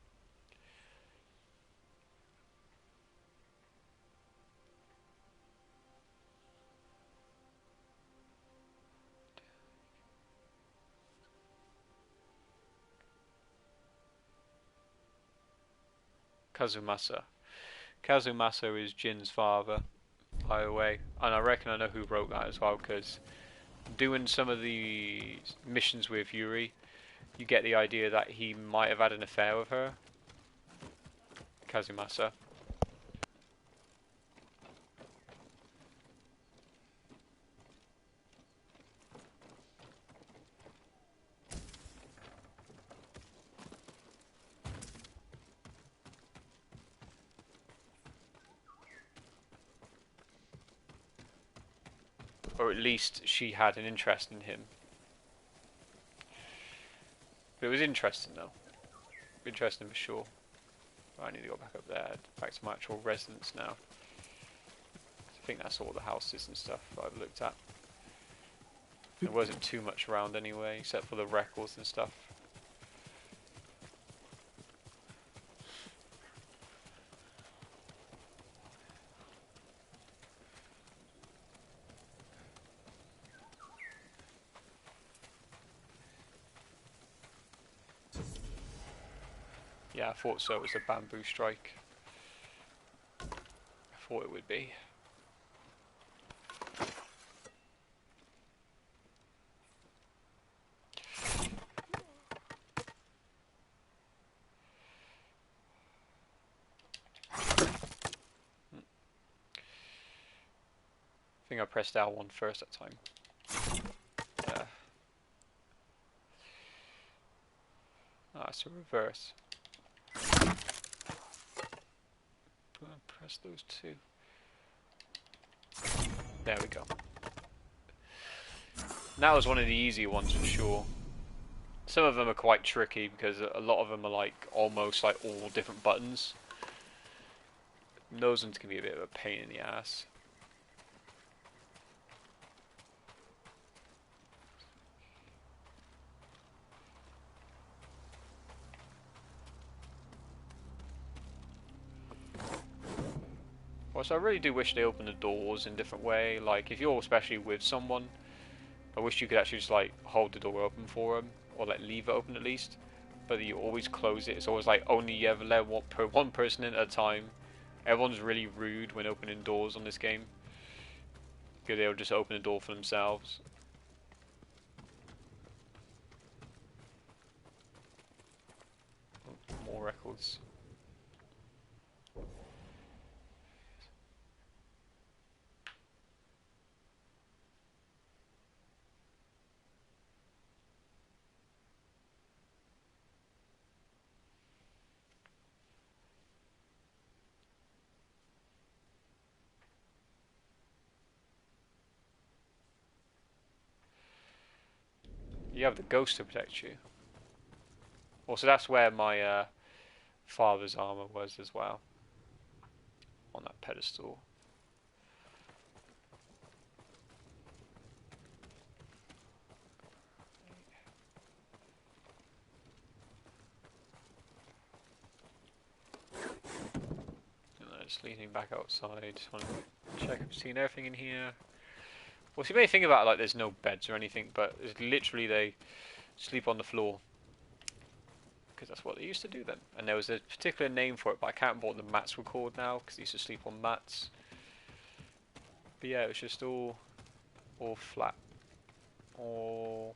Kazumasa. Kazumasa is Jin's father, by the way, and I reckon I know who wrote that as well, because doing some of the missions with Yuri, you get the idea that he might have had an affair with her. Kazumasa. Or at least she had an interest in him. But it was interesting though. Interesting for sure. I need to go back up there, back to my actual residence now. I think that's all the houses and stuff I've looked at. There wasn't too much around anyway, except for the records and stuff. Yeah, I thought so. It was a bamboo strike. I thought it would be. I think I pressed L1 first that time. Yeah. Ah, it's a reverse. Press those two. There we go. That was one of the easy ones for sure. Some of them are quite tricky because a lot of them are like almost like all different buttons. Those ones can be a bit of a pain in the ass. Well, so I really do wish they opened the doors in a different way. Like, if you're especially with someone, I wish you could actually just like hold the door open for them, or like leave it open at least. But you always close it. It's always like only you ever let one person in at a time. Everyone's really rude when opening doors on this game, because they'll just open the door for themselves. More records. You have the ghost to protect you. Also, that's where my father's armor was as well, on that pedestal. And then just leaning back outside. Just want to check I've seen everything in here. Well, so you may think about it like there's no beds or anything, but it's literally they sleep on the floor. Because that's what they used to do then. And there was a particular name for it, but I can't remember what the mats were called now, because they used to sleep on mats. But yeah, it was just all flat. All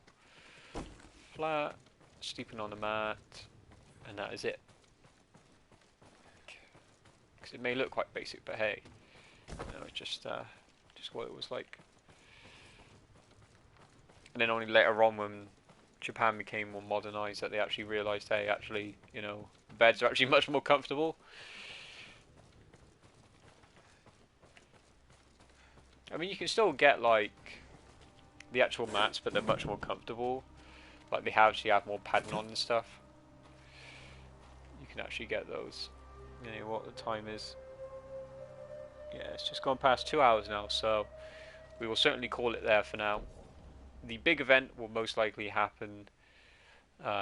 flat, sleeping on a mat, and that is it. Because it may look quite basic, but hey, you know, it's just what it was like. And then only later on, when Japan became more modernized, that they actually realized, hey, actually, you know, beds are actually much more comfortable. I mean, you can still get like the actual mats, but they're much more comfortable. Like they actually have more padding on and stuff. You can actually get those. You know what the time is? Yeah, it's just gone past 2 hours now, so we will certainly call it there for now. The big event will most likely happen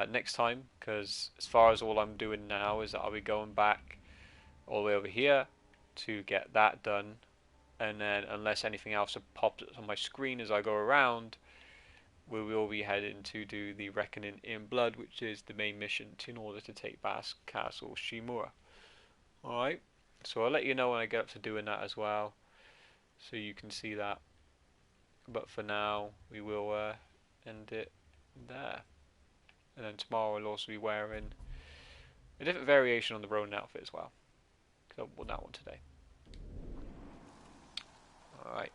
next time, because as far as all I'm doing now is that I'll be going back all the way over here to get that done, and then unless anything else pops up on my screen as I go around, we will be heading to do the Reckoning in Blood, which is the main mission in order to take back Castle Shimura. Alright, so I'll let you know when I get up to doing that as well, so you can see that. But for now, we will end it there. And then tomorrow I'll also be wearing a different variation on the Ronin outfit as well. So we'll that one today. Alright.